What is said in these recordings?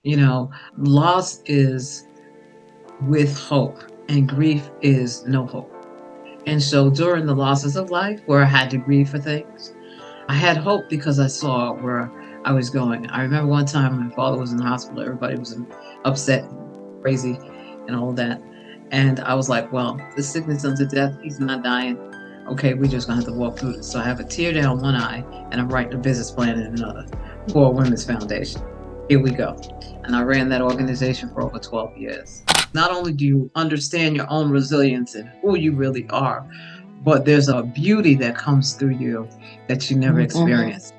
You know, loss is with hope, and grief is no hope. And so during the losses of life where I had to grieve for things, I had hope because I saw where I was going. I remember one time my father was in the hospital, everybody was upset, crazy, and all of that. And I was like, well, this sickness unto death, he's not dying. Okay, we're just gonna have to walk through this. So I have a tear down one eye and I'm writing a business plan in another for a women's foundation. Here we go. And I ran that organization for over 12 years. Not only do you understand your own resilience and who you really are, but there's a beauty that comes through you that you never Mm-hmm. experienced.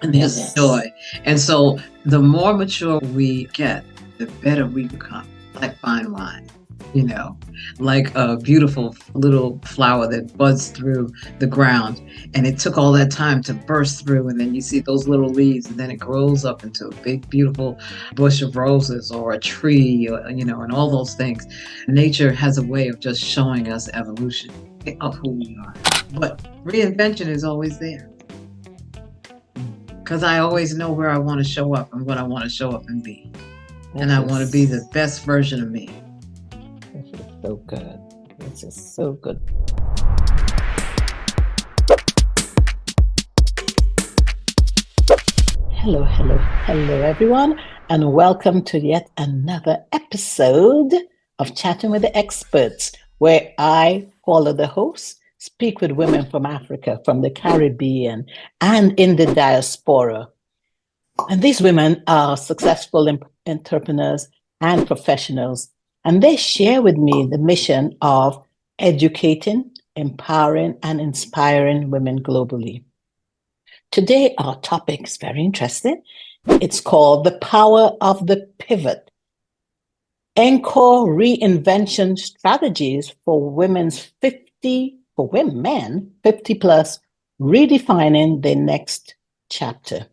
And there's joy. Yes. And so the more mature we get, the better we become, like fine wine, you know, like a beautiful little flower that buds through the ground. And it took all that time to burst through. And then you see those little leaves, and then it grows up into a big, beautiful bush of roses or a tree, or, and all those things. Nature has a way of just showing us evolution of who we are. But reinvention is always there because I always know where I want to show up and what I want to show up and be. And This I want to be the is best version of me. this is so good. This is so good. Hello, hello, hello, everyone, and welcome to yet another episode of Chatting with the Experts, where I, Paula, the host, speak with women from Africa, from the Caribbean, and in the diaspora. And these women are successful entrepreneurs and professionals, and they share with me the mission of educating, empowering, and inspiring women globally. Today, our topic is very interesting. It's called The Power of the Pivot. ENCORE Reinvention Strategies for women 50 plus, redefining their next chapter.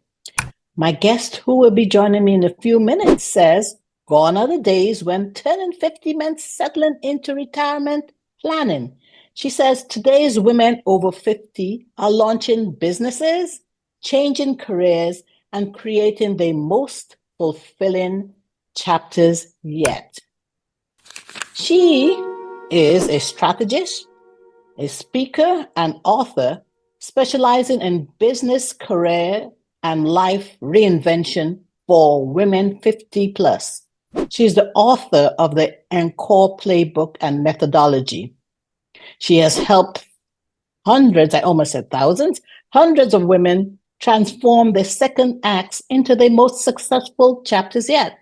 My guest, who will be joining me in a few minutes, says, gone are the days when turning 50 meant settling into retirement planning. She says today's women over 50 are launching businesses, changing careers, and creating their most fulfilling chapters yet. She is a strategist, a speaker, and author specializing in business, career, and life reinvention for women 50 plus. She's the author of the ENCORE playbook and methodology. She has helped hundreds, I almost said thousands, hundreds of women transform their second acts into their most successful chapters yet.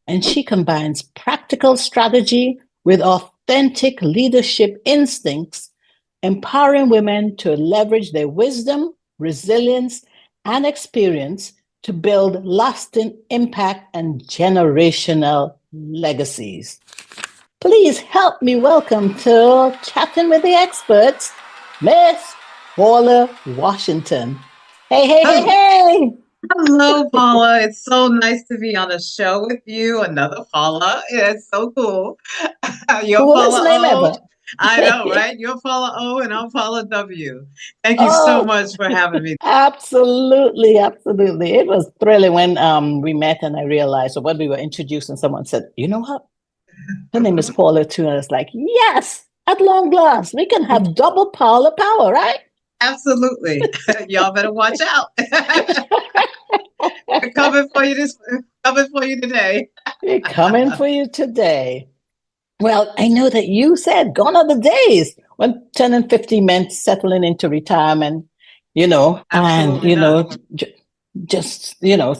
And she combines practical strategy with authentic leadership instincts, empowering women to leverage their wisdom, resilience, and experience to build lasting impact and generational legacies. Please help me welcome to Chatting with the Experts, Miss Paula Washington. Hey, hey, hey, hey! Hello, Paula. It's so nice to be on a show with you. Another Paula. It's so cool. You're Coolest Paula name O. ever. I know, right? You're Paula O and I'm Paula W. Thank you so Oh, much for having me. absolutely, absolutely. It was thrilling when we met and I realized, or when we were introduced, and someone said, "You know what? Her name is Paula too." And I was like, "Yes, at long last, we can have double Paula power, right?" Absolutely. Y'all better watch out. We're coming for you coming for you today. We're coming for you today. Well, I know that you said gone are the days when turning 50 meant settling into retirement, and, Absolutely not. just,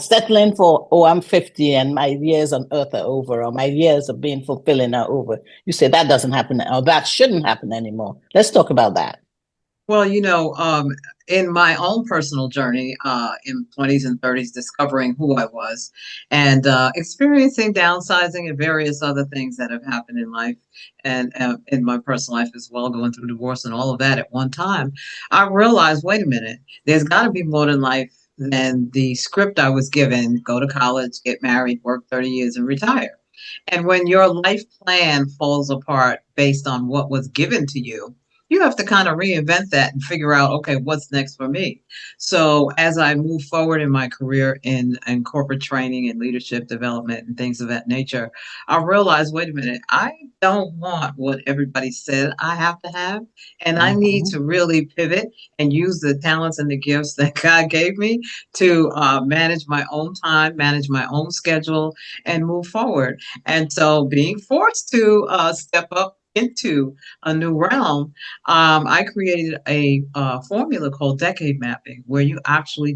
settling for, oh, I'm 50 and my years on earth are over, or my years of being fulfilling are over. You say that doesn't happen, or that shouldn't happen anymore. Let's talk about that. Well, in my own personal journey, in 20s and 30s, discovering who I was and experiencing downsizing and various other things that have happened in life and in my personal life as well, going through divorce and all of that at one time, I realized, wait a minute, there's got to be more than life than the script I was given: go to college, get married, work 30 years, and retire. And when your life plan falls apart based on what was given to you, you have to kind of reinvent that and figure out, okay, what's next for me. So as I move forward in my career in corporate training and leadership development and things of that nature, I realized, wait a minute, I don't want what everybody said I have to have. And I need Mhm. to really pivot and use the talents and the gifts that God gave me to manage my own time, manage my own schedule, and move forward. And so being forced to step up into a new realm, I created a formula called decade mapping, where you actually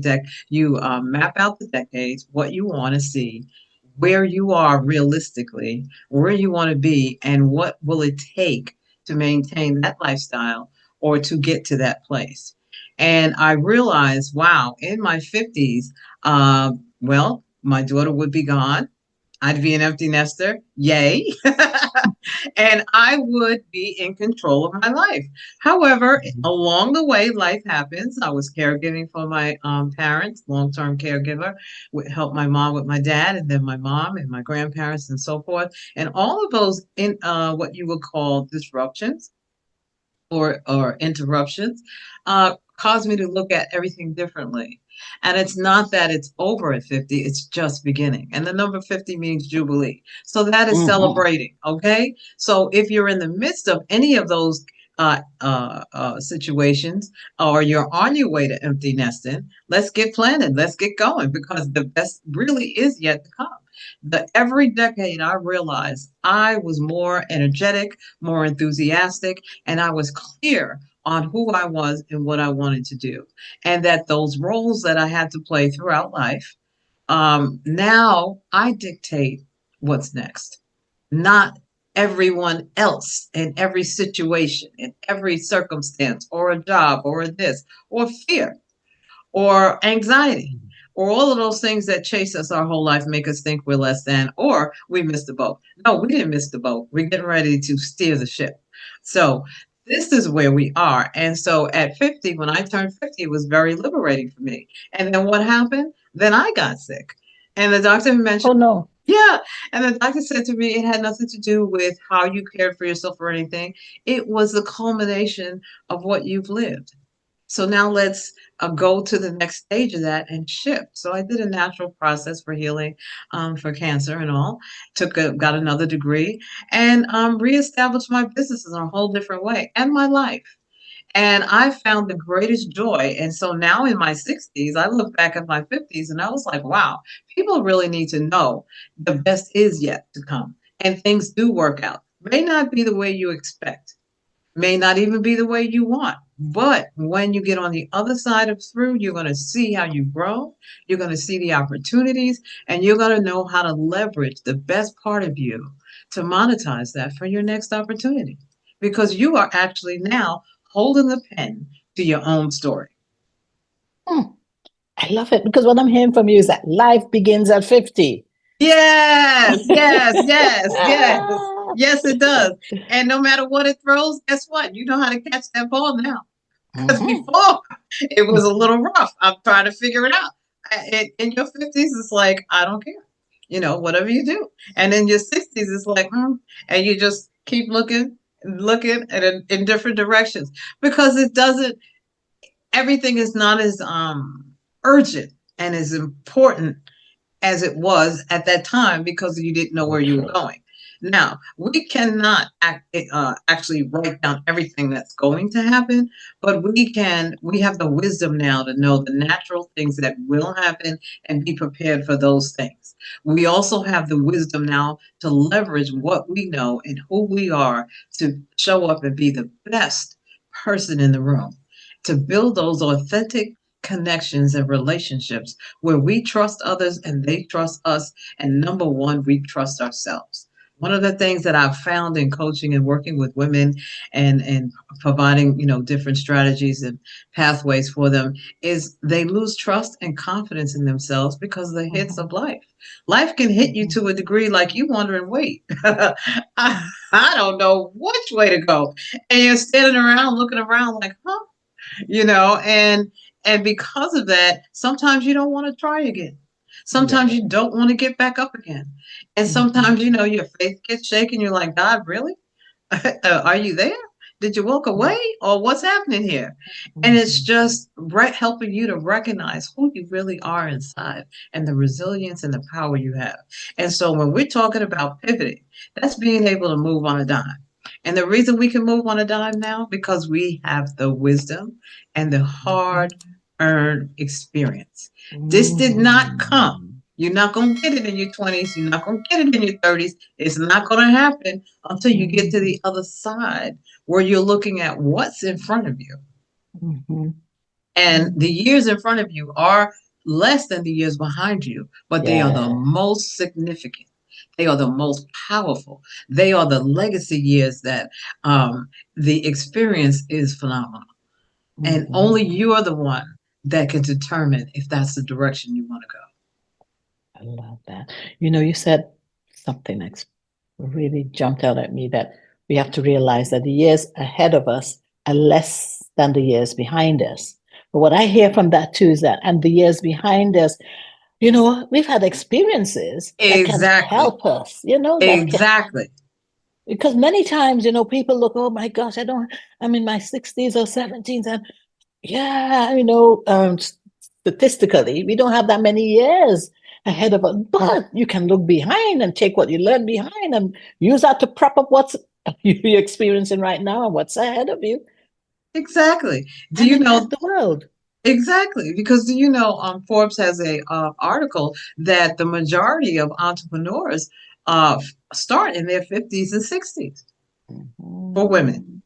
map out the decades, what you want to see, where you are realistically, where you want to be, and what will it take to maintain that lifestyle or to get to that place. And I realized, wow, in my 50s, well, my daughter would be gone. I'd be an empty nester. Yay. And I would be in control of my life. However, Mhm. along the way, life happens. I was caregiving for my parents, long term caregiver, helped my mom with my dad, and then my mom and my grandparents, and so forth. And all of those in what you would call disruptions or interruptions cause me to look at everything differently. And it's not that it's over at 50, it's just beginning. And the number 50 means jubilee. So that is Mhm. celebrating, okay? So if you're in the midst of any of those situations, or you're on your way to empty nesting, let's get planted, let's get going, because the best really is yet to come. The every decade I realized I was more energetic, more enthusiastic, and I was clear on who I was and what I wanted to do. And that those roles that I had to play throughout life, now I dictate what's next, not everyone else in every situation, in every circumstance, or a job, or a this, or fear or anxiety, or all of those things that chase us our whole life, make us think we're less than, or we missed the boat. No, we didn't miss the boat. We're getting ready to steer the ship. So this is where we are. And so at 50, when I turned 50, it was very liberating for me. And then what happened? Then I got sick. And the doctor Oh mentioned, no. yeah. And the doctor said to me, it had nothing to do with how you cared for yourself or anything. It was the culmination of what you've lived. So now let's go to the next stage of that and shift. So I did a natural process for healing for cancer and all. Got another degree and reestablished my business in a whole different way and my life. And I found the greatest joy. And so now in my 60s, I look back at my 50s and I was like, wow, people really need to know the best is yet to come. And things do work out. May not be the way you expect, may not even be the way you want. But when you get on the other side of through, you're going to see how you grow. You're going to see the opportunities, and you're going to know how to leverage the best part of you to monetize that for your next opportunity. Because you are actually now holding the pen to your own story. Hmm. I love it because what I'm hearing from you is that life begins at 50. Yes, yes, yes, yes. Yes, it does. And no matter what it throws, guess what? You know how to catch that ball now. Because Mhm. before it was a little rough. I'm trying to figure it out. In your 50s, it's like, I don't care. Whatever you do. And in your 60s, it's like, and you just keep looking at it in different directions because it doesn't, everything is not as urgent and as important as it was at that time because you didn't know where you were Okay. going. Now, we cannot actually write down everything that's going to happen, but we have the wisdom now to know the natural things that will happen and be prepared for those things. We also have the wisdom now to leverage what we know and who we are to show up and be the best person in the room, to build those authentic connections and relationships where we trust others and they trust us. And number one, we trust ourselves. One of the things that I've found in coaching and working with women and providing, different strategies and pathways for them is they lose trust and confidence in themselves because of the hits Mhm. of life. Life can hit you Mhm. to a degree like you wondering, wait, I don't know which way to go. And you're standing around looking around like, huh? And because of that, sometimes you don't want to try again. Sometimes Right. you don't want to get back up again. And Mhm. sometimes, your faith gets shaken. You're like, God, really? Are you there? Did you walk away, or what's happening here? And it's Mhm. just helping you to recognize who you really are inside and the resilience and the power you have. And so when we're talking about pivoting, that's being able to move on a dime. And the reason we can move on a dime now, because we have the wisdom and the hard earned experience. This did not come. Mhm. You're not going to get it in your 20s. You're not going to get it in your 30s. It's not going to happen until you get to Mhm. the other side where you're looking at what's in front of you. Mhm. And Mhm. the years in front of you are less than the years behind you, but they are the Yeah. most significant. They are the most powerful. They are the legacy years that the experience is phenomenal. And only Mhm. you are the one that can determine if that's the direction you want to go. I love that. You said something that's really jumped out at me, that we have to realize that the years ahead of us are less than the years behind us. But what I hear from that too is that, and the years behind us, we've had experiences that can Exactly. help us, Exactly. because many times, people look, oh my gosh, I'm in my 60s or 70s, and yeah, statistically, we don't have that many years ahead of us, but you can look behind and take what you learned behind and use that to prop up what's you're experiencing right now and what's ahead of you Exactly. Do and you know? impact the world. Exactly, because do you know Forbes has a article that the majority of entrepreneurs start in their 50s and 60s for women. Mhm.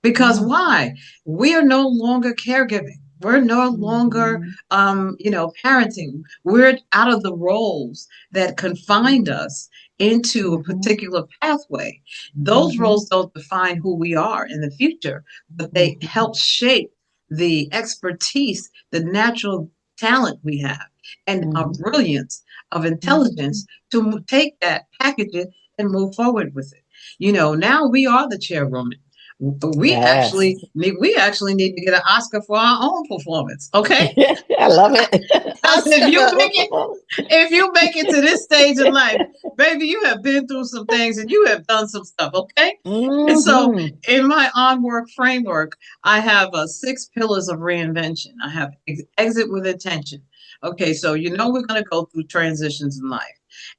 Because Mhm. why? We are no longer caregiving. We're no longer, Mhm. parenting. We're out of the roles that confined us into a Mhm. particular pathway. Those Mhm. roles don't define who we are in the future, but they Mhm. help shape the expertise, the natural talent we have, and our Mhm. brilliance of Mhm. intelligence to take that, package it, and move forward with it. Now we are the chairwoman. Yes. We actually need to get an Oscar for our own performance. Okay, I love it. because Oscar for our performance. if you make it to this stage in life, baby, you have been through some things and you have done some stuff. Okay, and so Mhm. in my onward framework, I have 6 pillars of reinvention. I have exit with intention. Okay, so we're going to go through transitions in life.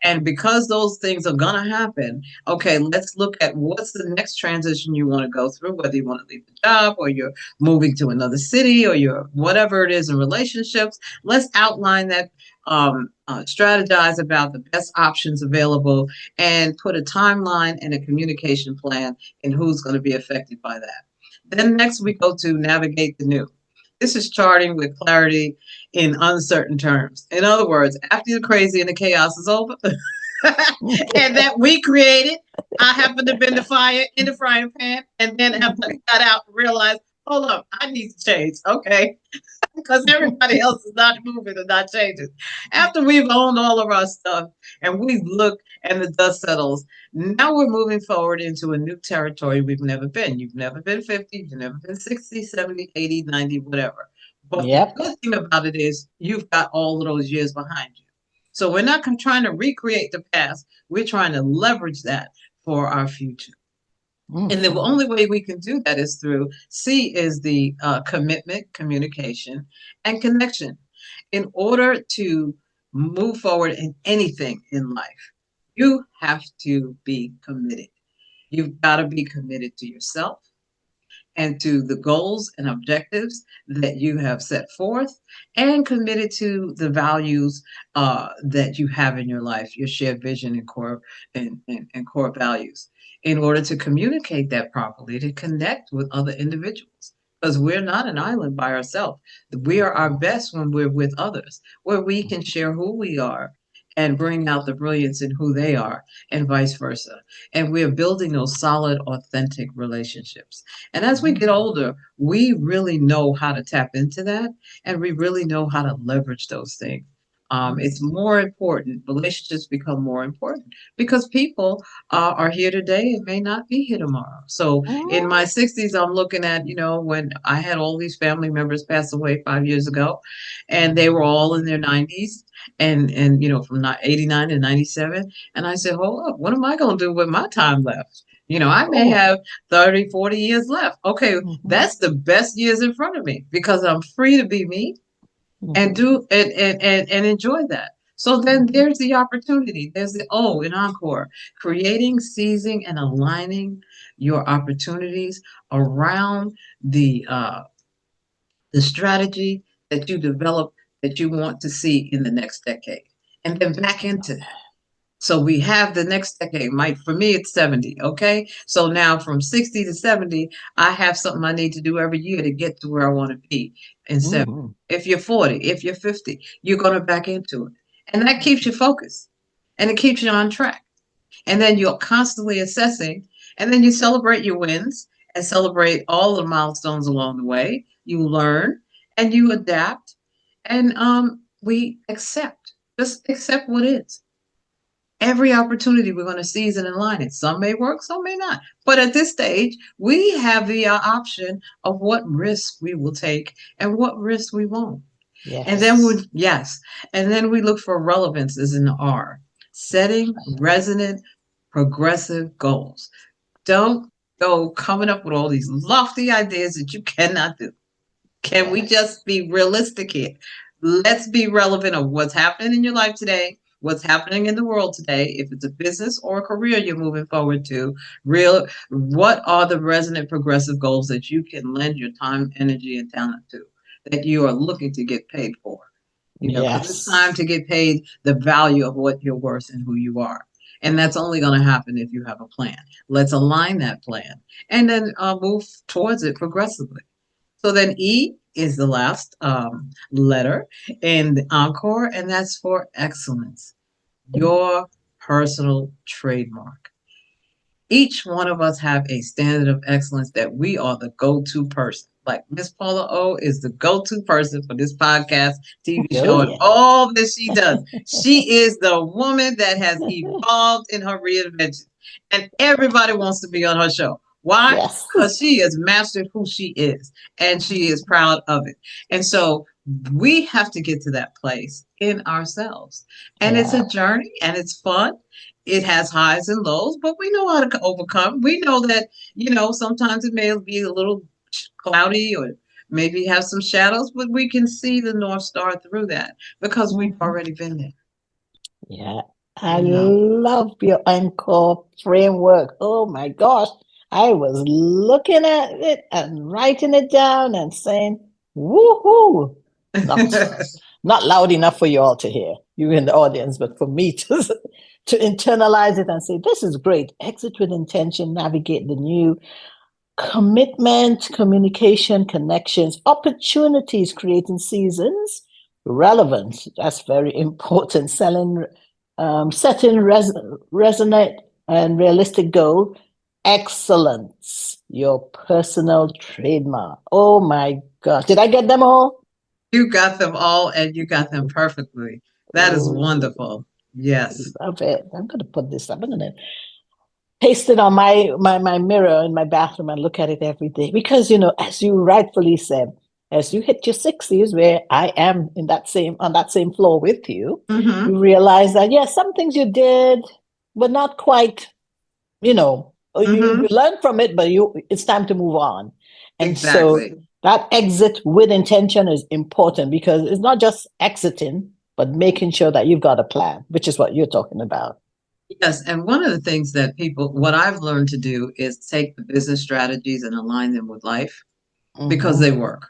And because those things are going to happen, okay, let's look at what's the next transition you want to go through, whether you want to leave the job or you're moving to another city or you're whatever it is in relationships. Let's outline that, strategize about the best options available, and put a timeline and a communication plan in who's going to be affected by that. Then next we go to navigate the new. This is charting with clarity in uncertain terms. In other words, after the crazy and the chaos is over, and that we created, I happen to bend the fire in the frying pan, and then after I got out, realized, hold up, I need to change. Okay, because everybody else is not moving and not changing. After we've owned all of our stuff and we've looked and the dust settles, now we're moving forward into a new territory we've never been. You've never been 50, you've never been 60, 70, 80, 90, whatever. But the Yep. good thing about it is you've got all of those years behind you. So we're not trying to recreate the past, we're trying to leverage that for our future. And the Mhm. only way we can do that is through C is the commitment, communication, and connection. In order to move forward in anything in life, you have to be committed. You've got to be committed to yourself and to the goals and objectives that you have set forth, and committed to the values that you have in your life, your shared vision and and core values, in order to communicate that properly, to connect with other individuals. Because we're not an island by ourselves. We are our best when we're with others, where we can share who we are and bring out the brilliance in who they are, and vice versa. And we're building those solid, authentic relationships. And as we get Mhm. older, we really know how to tap into that, and we really know how to leverage those things. It's more important. Relationships become more important because people are here today and may not be here tomorrow. So in Mhm. my 60s, I'm looking at, when I had all these family members pass away 5 years ago, and they were all in their 90s and from 89 to 97. And I said, hold up, what am I going to do with my time left? I may Oh. have 30, 40 years left. Okay, Mhm. that's the best years in front of me because I'm free to be me and Mhm. do and enjoy that. So then Mhm. there's the opportunity. There's the O in Encore, creating, seizing, and aligning your opportunities around the strategy that you develop that you want to see in the next decade, and then back into that. So we have the next decade. Mike, for me, it's 70. Okay. So now from 60 to 70, I have something I need to do every year to get to where I want to be in 70. Mhm. If you're 40, if you're 50, you're going to back into it. And that keeps you focused and it keeps you on track. And then you're constantly assessing and then you celebrate your wins and celebrate all the milestones along the way. You learn and you adapt and we accept. Just accept what is. Every opportunity we're going to seize and align it. Some may work, some may not. But at this stage, we have the option of what risks we will take and what risks we won't. And then Yes. yes, and then we look for relevance as in the R, setting resonant, progressive goals. Don't go coming up with all these lofty ideas that you cannot do. Can we Yes. just be realistic here? Let's be relevant of what's happening in your life today, what's happening in the world today. If it's a business or a career you're moving forward to, what are the resonant progressive goals that you can lend your time, energy, and talent to that you are looking to get paid for? Because it's time Yes. to get paid the value of what you're worth and who you are. And that's only going to happen if you have a plan. Let's align that plan and then move towards it progressively. So then E is the last letter in the Encore, and that's for excellence, your personal trademark. Each one of us have a standard of excellence that we are the go-to person. Like Miss Paula O is the go-to person for this podcast, TV Oh show, and yeah. all that she does. She is the woman that has evolved in her reinvention, and everybody wants to be on her show. Why? Yes. Because she has mastered who she is, and she is proud of it. And so we have to get to that place in ourselves. And it's Yeah. a journey, and it's fun, it has highs and lows, but we know how to overcome. We know that, sometimes it may be a little cloudy or maybe have some shadows, but we can see the North Star through that because we've Mhm. already been there. Yeah. I Yeah. love your encore framework. Oh my gosh. I was looking at it and writing it down and saying, woohoo. Not not loud enough for you all to hear, you in the audience, but for me to internalize it and say, this is great. Exit with intention, navigate the new. Commitment, communication, connections, opportunities, creating seasons, relevance. That's very important. Setting resonate and realistic goal. Excellence, your personal trademark. Oh my gosh. Did I get them all? You got them all and you got them perfectly. That is Oh, wonderful. Yes. love it. I'm going to put this up. I'm going to paste it on my mirror in my bathroom and look at it every day because as you rightfully said, as you hit your 60s, where I am in that same on that same floor with you, Mm-hmm. you realize that yes, some things you did were not quite, you Mm-hmm. learn from it, but you it's time to move on. And so Exactly. that exit with intention is important because it's not just exiting, but making sure that you've got a plan, which is what you're talking about. Yes, and one of the things that what I've learned to do is take the business strategies and align them with life because they Hmm. work.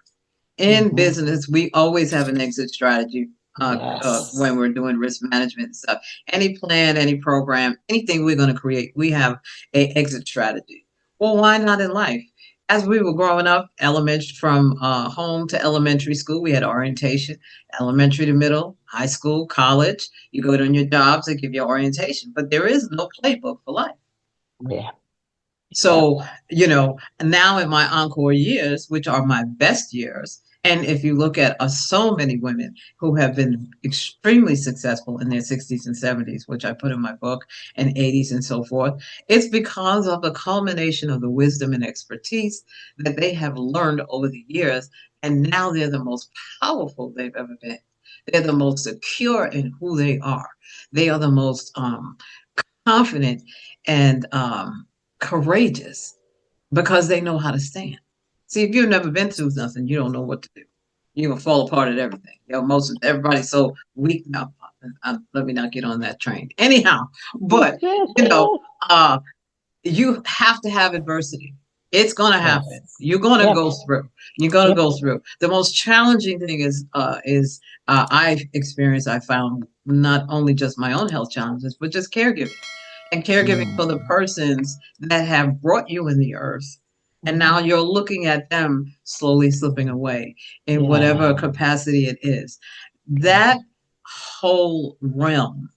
In Hmm. business, we always have an exit strategy Yes. when we're doing risk management and stuff. Any plan, any program, anything we're going to create, we have a exit strategy. Well, why not in life? As we were growing up, elementary from home to elementary school, we had orientation, elementary to middle, high school, college. You go on your jobs, they give you orientation, but there is no playbook for life. Yeah. Yeah. So, now in my encore years, which are my best years, And if you look at so many women who have been extremely successful in their 60s and 70s, which I put in my book, and 80s and so forth, it's because of the culmination of the wisdom and expertise that they have learned over the years. And now they're the most powerful they've ever been. They're the most secure in who they are. They are the most confident and courageous because they know how to stand. See, if you've never been through nothing, you don't know what to do. You're gonna fall apart at everything. You know, most of everybody's so weak now. Let me not get on that train. Anyhow, but you know, uh, you have to have adversity. It's gonna happen. Yes. You're gonna Yep. go through. You're gonna Yep. go through. The most challenging thing is I experienced. I found not only just my own health challenges, but just caregiving and caregiving for the persons that have brought you in the earth. And now you're looking at them slowly slipping away in whatever Yeah. capacity it is. That whole realm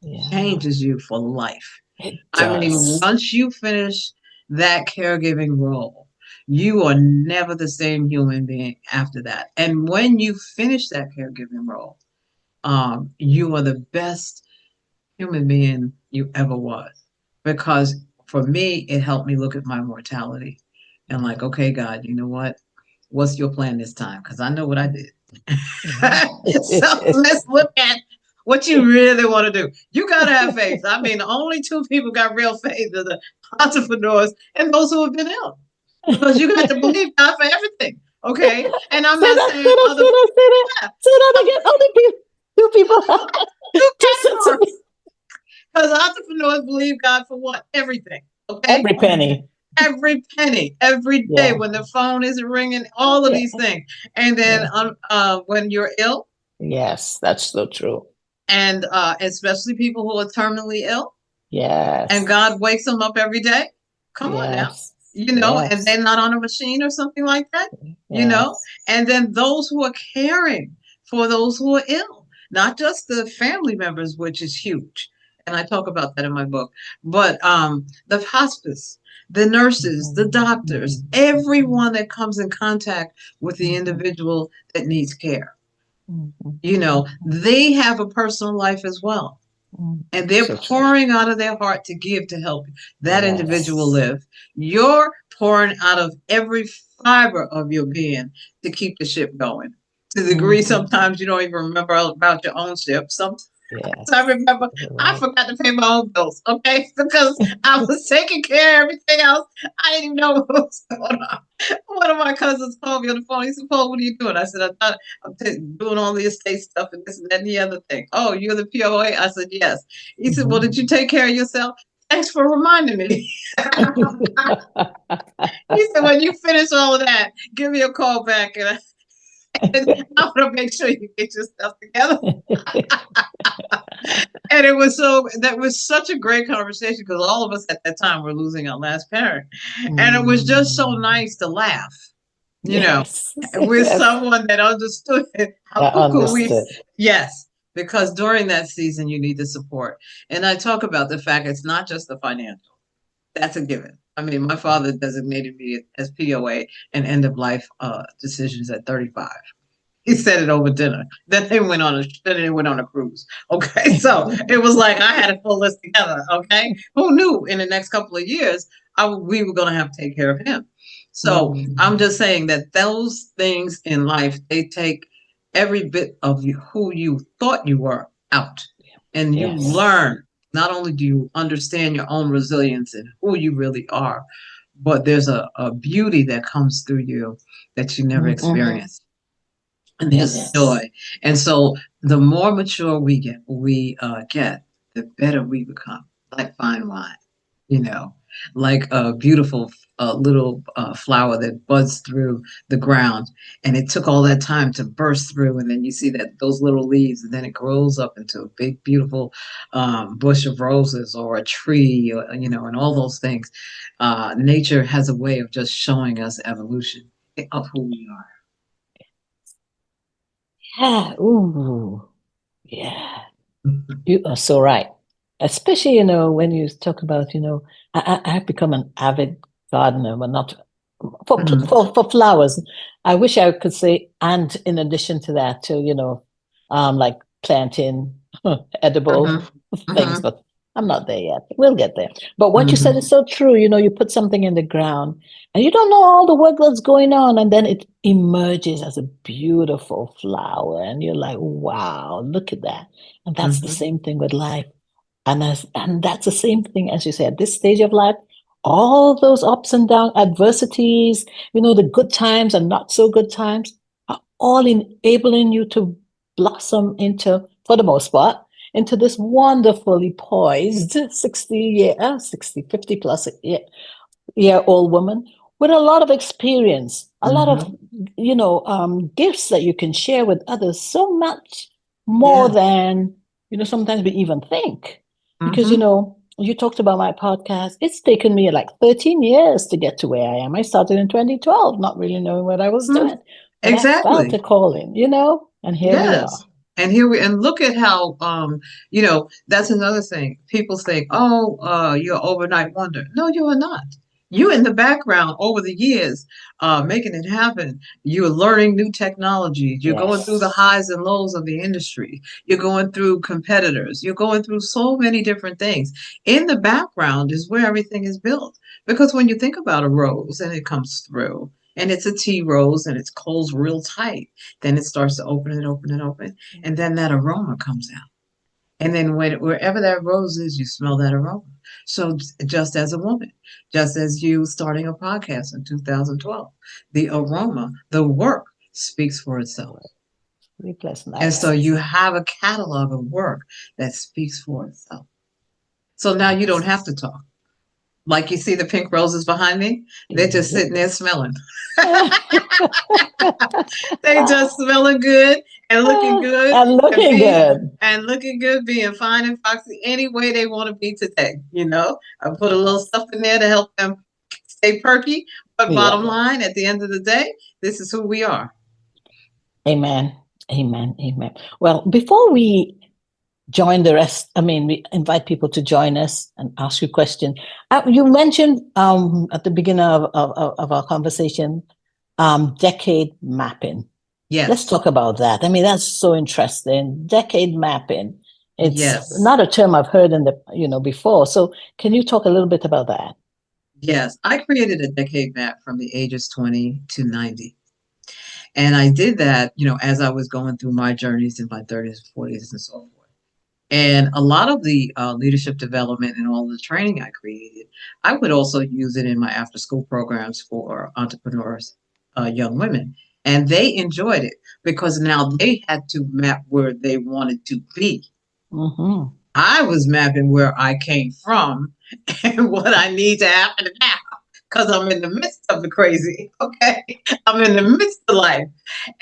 Yeah. changes you for life. It I mean, does. once you finish that caregiving role, you are never the same human being after that. And when you finish that caregiving role, you are the best human being you ever was. Because for me, it helped me look at my mortality and like, okay, God, you know what? What's your plan this time? Because I know what I did. So let's look at what you really want to do. You got to have faith. I mean, the only two people got real faith are the entrepreneurs and those who have been ill. Because you got to believe God for everything. Okay. And I'm Say not that, say saying that, other say that, say that. yeah, Say that again. Only two people. two Two sets of categories. Because entrepreneurs believe God for what? Everything. Okay. every penny. Every penny, every day Yeah. when the phone is ringing, all of Yeah. these things. And then Yeah. when you're ill, Yes, that's so true. and especially people who are terminally ill, and Yes. God wakes them up every day. Come on now, Yes. and Yes. they're not on a machine or something like that, Yes. and then those who are caring for those who are ill, not just the family members, which is huge. And I talk about that in my book, but the hospice, the nurses, the doctors, everyone that comes in contact with the individual that needs care, they have a personal life as well, and they're So true. pouring out of their heart to give to help that individual Yes. live. You're pouring out of every fiber of your being to keep the ship going. To the degree sometimes you don't even remember about your own ship. Sometimes I Yes. remember You're I right. forgot to pay my own bills, okay? Because I was taking care of everything else. I didn't even know what was going on. One of my cousins called me on the phone. He said, Paul, what are you doing? I said, I thought I'm doing all the estate stuff and this and that and the other thing. Oh, you're the POA? I said, yes. He said, well, did you take care of yourself? Thanks for reminding me. He said, when you finish all of that, give me a call back and I want to make sure you get your stuff together. And that was such a great conversation because all of us at that time were losing our last parent. And it was just so nice to laugh, Yes. with Yes. someone that understood how I could we, understood. yes, because during that season you need the support. And I talk about the fact it's not just the financial. That's a given. I mean, my father designated me as POA and end of life decisions at 35. He said it over dinner. Then they went on a cruise. Okay, so it was like I had to pull this together. Okay, who knew in the next couple of years we were going to have to take care of him. So I'm just saying that those things in life, they take every bit of who you thought you were out, and you Yes. learn. Not only do you understand your own resilience and who you really are, but there's a beauty that comes through you that you never experienced, and there's Yes. joy. And so the more mature we get, the better we become, like fine wine, you know, like a beautiful little flower that buds through the ground, and it took all that time to burst through, and then you see that those little leaves, and then it grows up into a big beautiful bush of roses or a tree, and all those things. Nature has a way of just showing us evolution of who we are. Yeah. Ooh. Yeah. You are so right. Especially, when you talk about, I have become an avid gardener, but not Mhm. for flowers. I wish I could say, and in addition to that, to like planting edible Mhm. things, Mhm. but I'm not there yet. We'll get there. But what you said is Mhm. so true. You put something in the ground, and you don't know all the work that's going on, and then it emerges as a beautiful flower, and you're like, wow, look at that. And that's the Mhm. same thing with life. And that's the same thing as you say, at this stage of life, all those ups and downs, adversities, the good times and not so good times are all enabling you to blossom into, for the most part, into this wonderfully poised 60 50 plus year old woman with a lot of experience, a lot of, Mhm. gifts that you can share with others, so much more Yeah. than, sometimes we even think. Because, Mhm. you talked about my podcast. It's taken me like 13 years to get to where I am. I started in 2012, not really knowing what I was Mhm. doing, but I felt a Exactly. calling, and here we are. Yes. And here we and look at how that's another thing. People think, "Oh, you're an overnight wonder." No, you are not. You in the background over the years, making it happen. You're learning new technologies. You're going through the Yes. highs and lows of the industry. You're going through competitors. You're going through so many different things. In the background is where everything is built. Because when you think about a rose and it comes through, and it's a tea rose and it's closed real tight, then it starts to open and open and open, and then that aroma comes out. And then wherever that rose is, you smell that aroma. So just as a woman, just as you starting a podcast in 2012, the aroma, the work speaks for itself. Sleepless And so nights. you have a catalog of work that speaks for itself. So now you don't have to talk. Like you see the pink roses behind me, they're just Yep. sitting there smelling. They just smelling good and looking good And and looking be good. and looking good, being fine and foxy any way they want to be today. I put a little Yes. stuff in there to help them stay perky. But Yeah. bottom line, at the end of the day, this is who we are. Amen. Amen. Amen. Well, before we join the rest, I mean, we invite people to join us and ask you questions. You mentioned at the beginning of our conversation, decade mapping. Let's Yes. talk about that. I mean, that's so interesting. Decade mapping. It's Yes. not a term I've heard before. So can you talk a little bit about that? Yes. I created a decade map from the ages 20 to 90. And I did that, as I was going through my journeys in my 30s and 40s and so forth. And a lot of the leadership development and all the training I created, I would also use it in my after school programs for entrepreneurs, young women. And they enjoyed it because now they had to map where they wanted to be. Mm-hmm. I was mapping where I came from and what I need to happen now because I'm in the midst of the crazy. Okay. I'm in the midst of life.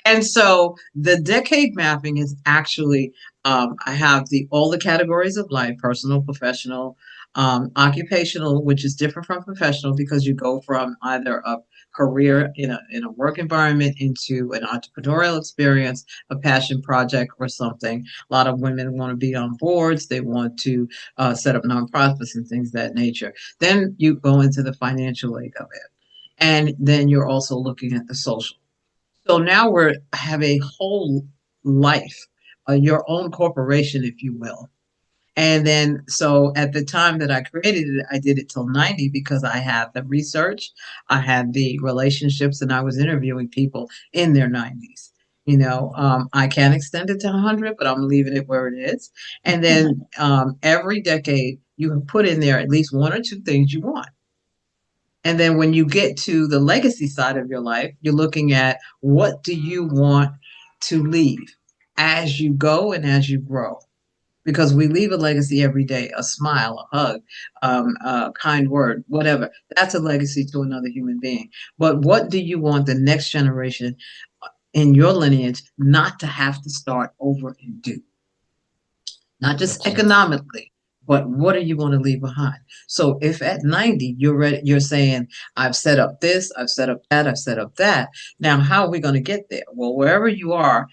And so the decade mapping is actually I have the all the categories of life: personal, professional, occupational, which is different from professional because you go from either a career in a work environment into an entrepreneurial experience, a passion project, or something. A lot of women want to be on boards; they want to set up nonprofits and things of that nature. Then you go into the financial leg of it, and then you're also looking at the social. So now we have a whole life, your own corporation, if you will. And then, so at the time that I created it, I did it till 90 because I had the research, I had the relationships, and I was interviewing people in their 90s. I can extend it to 100, but I'm leaving it where it is. And then every decade, you put in there at least one or two things you want. And then when you get to the legacy side of your life, you're looking at what do you want to leave as you go and as you grow. Because we leave a legacy every day, a smile, a hug, a kind word, whatever. That's a legacy to another human being. But what do you want the next generation in your lineage not to have to start over and do? Not just That's it. economically, but what are you going to leave behind? So if at 90 you're ready, you're saying, I've set up this, I've set up that, I've set up that. Now, how are we going to get there? Well, wherever you are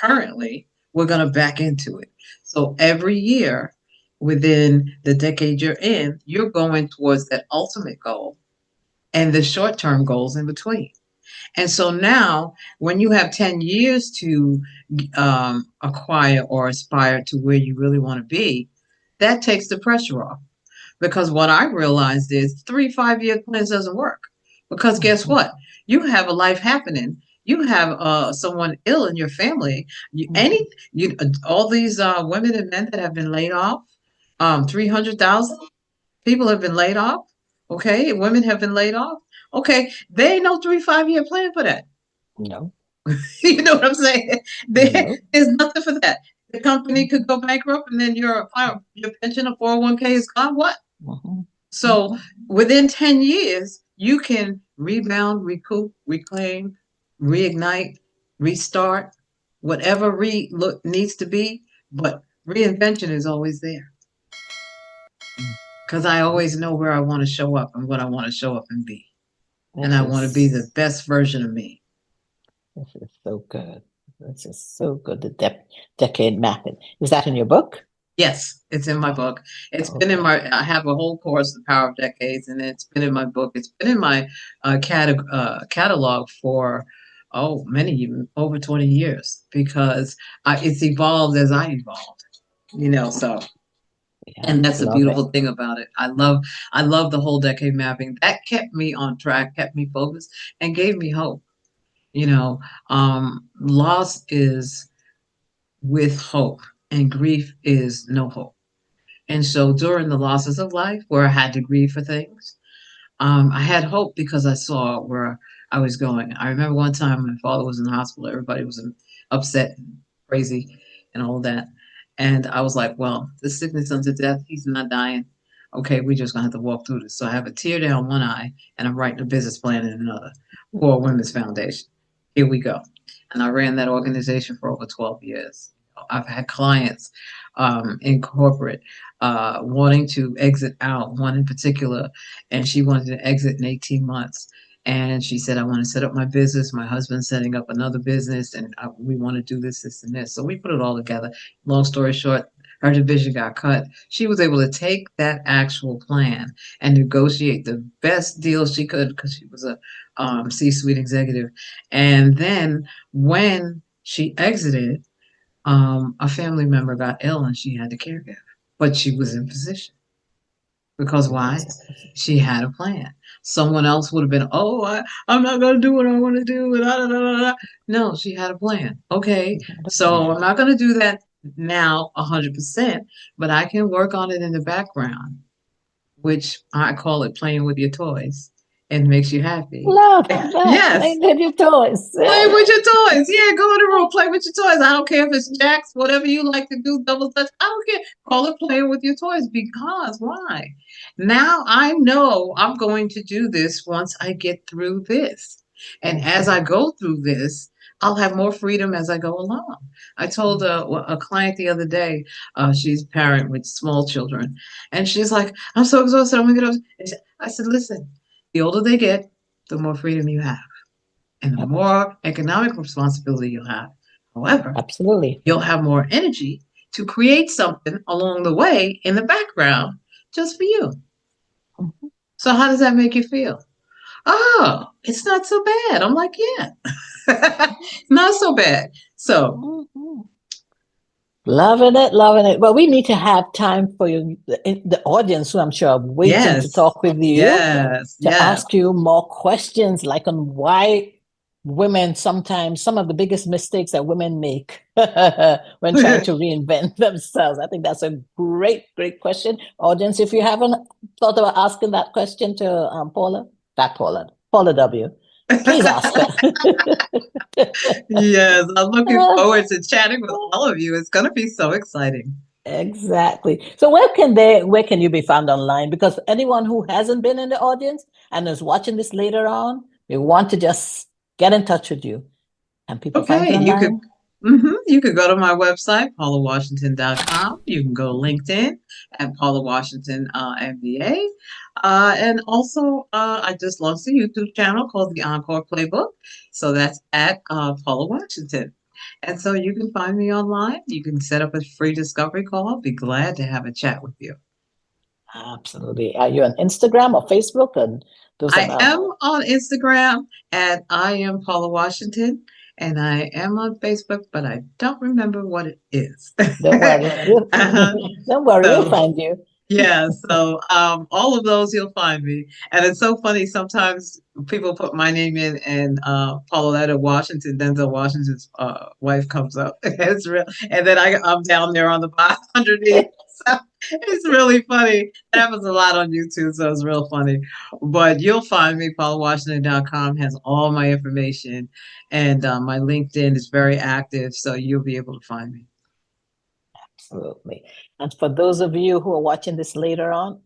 currently, we're going to back into it. So every year within the decade you're in, you're going towards that ultimate goal. and the short term goals in between. And so now, when you have 10 years to acquire or aspire to where you really want to be, that takes the pressure off. Because what I realized is 3 5 year plans doesn't work. Because guess Mhm. what? You have a life happening. You have someone ill in your family. Mhm. All these women and men that have been laid off, 300,000 people have been laid off. Okay, women have been laid off. Okay, they ain't no 3 5 year plan for that. No, You know what I'm saying? no. There's nothing for that. The company could go bankrupt, and then your pension or 401k is gone. What? Mhm. So Mhm. within 10 years, you can rebound, recoup, reclaim, reignite, restart, whatever look needs to be. But reinvention is always there because I always know where I want to show up and what I want to show up and be. And This I want to be the is best version of me. this is so good. This is so good. The decade mapping. Is that in your book? Yes, it's in my Oh, book. It's been in okay. my, I have a whole course, The Power of Decades, and it's been in my book. It's been in my catalog for, oh, over 20 years because it's evolved as I evolved, so, Yeah, and that's the love it. beautiful thing about it. I love the whole decade mapping. That kept me on track, kept me focused, and gave me hope. You know, loss is with hope, and grief is no hope. And so during the losses of life, where I had to grieve for things, I had hope because I saw where I was going. I remember one time my father was in the hospital, everybody was upset and crazy and all that. And I was like, well, this sickness unto death, he's not dying. Okay, we're just gonna have to walk through this. So I have a tear down one eye and I'm writing a business plan in another for a women's foundation. Here we go. And I ran that organization for over 12 years. I've had clients in corporate wanting to exit out, one in particular, and she wanted to exit in 18 months. And she said, I want to set up my business. My husband's setting up another business, and we want to do this, this, and this. So we put it all together. Long story short, her division got cut. She was able to take that actual plan and negotiate the best deal she could because she was a C-suite executive. And then when she exited, a family member got ill and she had to caregive, but she was in position. Because She why? was in position. She had a plan. Someone else would have been, oh, I'm not going to do what I want to do. Da, da, da, da, da. No, she had a plan. Okay, She had a so I'm plan. not going to do that now 100%, but I can work on it in the background, which I call it playing with your toys and makes you happy. Love that. Yes, Playing with your toys. play with your toys. Yeah, go in the room, play with your toys. I don't care if it's jacks, whatever you like to do, double dutch. I don't care. Call it playing with your toys because why? Now I know I'm going to do this once I get through this. And as Mhm. I go through this, I'll have more freedom as I go along. I told a client the other day, she's a parent with small children, and she's like, I'm so exhausted. I'm gonna get up. I said, listen, the older they get, the more freedom you have and the Ab- more economic responsibility you'll have. However, Absolutely. you'll have more energy to create something along the way in the background just for you. Mhm. So, how does that make you feel? Oh, it's not so bad. I'm like, yeah, not so bad. So, Mhm. Loving it, loving it. Well, we need to have time for you, the audience, who I'm sure are waiting to yes, talk with you, yes, to yes. ask you more questions, like on why women sometimes, some of the biggest mistakes that women make when trying to reinvent themselves. I think that's a great, great question. Audience, if you haven't thought about asking that question to Paula W., please ask her. Yes, I'm looking forward to chatting with all of you. It's going to be so exciting. Exactly. So where can you be found online? Because anyone who hasn't been in the audience and is watching this later on, we want to just get in touch with you. And people find Okay, you you could online? you could go to my website, paulawashington.com. You can go LinkedIn at Paula Washington MBA. And also, I just launched a YouTube channel called the Encore Playbook. So that's at Paula Washington. And so you can find me online. You can set up a free discovery call. I'll be glad to have a chat with you. Absolutely. Are you on Instagram or Facebook? And Those I about. am on Instagram at I am Paula Washington, and I am on Facebook, but I don't remember what it is. Don't worry. uh-huh. Don't worry, we'll So find you. yeah, so all of those you'll find me, and it's so funny. Sometimes people put my name in, and Pauletta Washington, Denzel Washington's wife, comes up. It's real, and then I'm down there on the bottom underneath. So it's really funny. It happens a lot on YouTube, so it's real funny. But you'll find me. PaulaWashington.com has all my information, and my LinkedIn is very active, so you'll be able to find me. Absolutely. And for those of you who are watching this later on,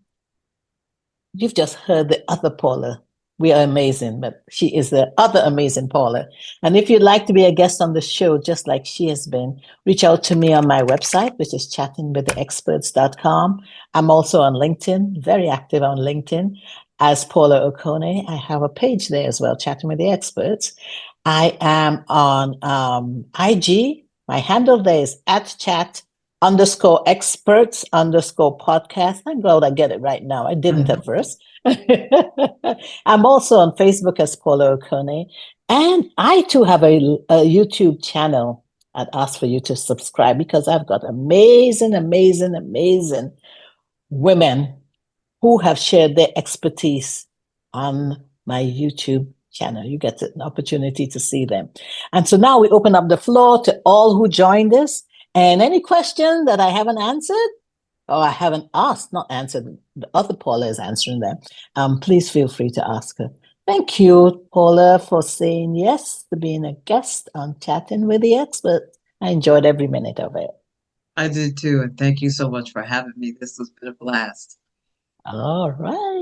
you've just heard the other Paula. We are amazing, but she is the other amazing Paula. And if you'd like to be a guest on the show, just like she has been, reach out to me on my website, which is chattingwiththeexperts.com. I'm also on LinkedIn, very active on LinkedIn as Paula Okonneh. I have a page there as well, Chatting with the Experts. I am on IG. My handle there is @chat_experts_podcast. I'm glad I get it right now. I didn't at first. I'm also on Facebook as Paula Okonneh. And I too have a YouTube channel. I'd ask for you to subscribe because I've got amazing, amazing, amazing women who have shared their expertise on my YouTube channel. You get an opportunity to see them. And so now we open up the floor to all who joined us. And any question that I haven't answered, or I haven't asked, not answered, the other Paula is answering them, please feel free to ask her. Thank you, Paula, for saying yes to being a guest on Chatting with the Experts. I enjoyed every minute of it. I did too, and thank you so much for having me. This has been a blast. All right.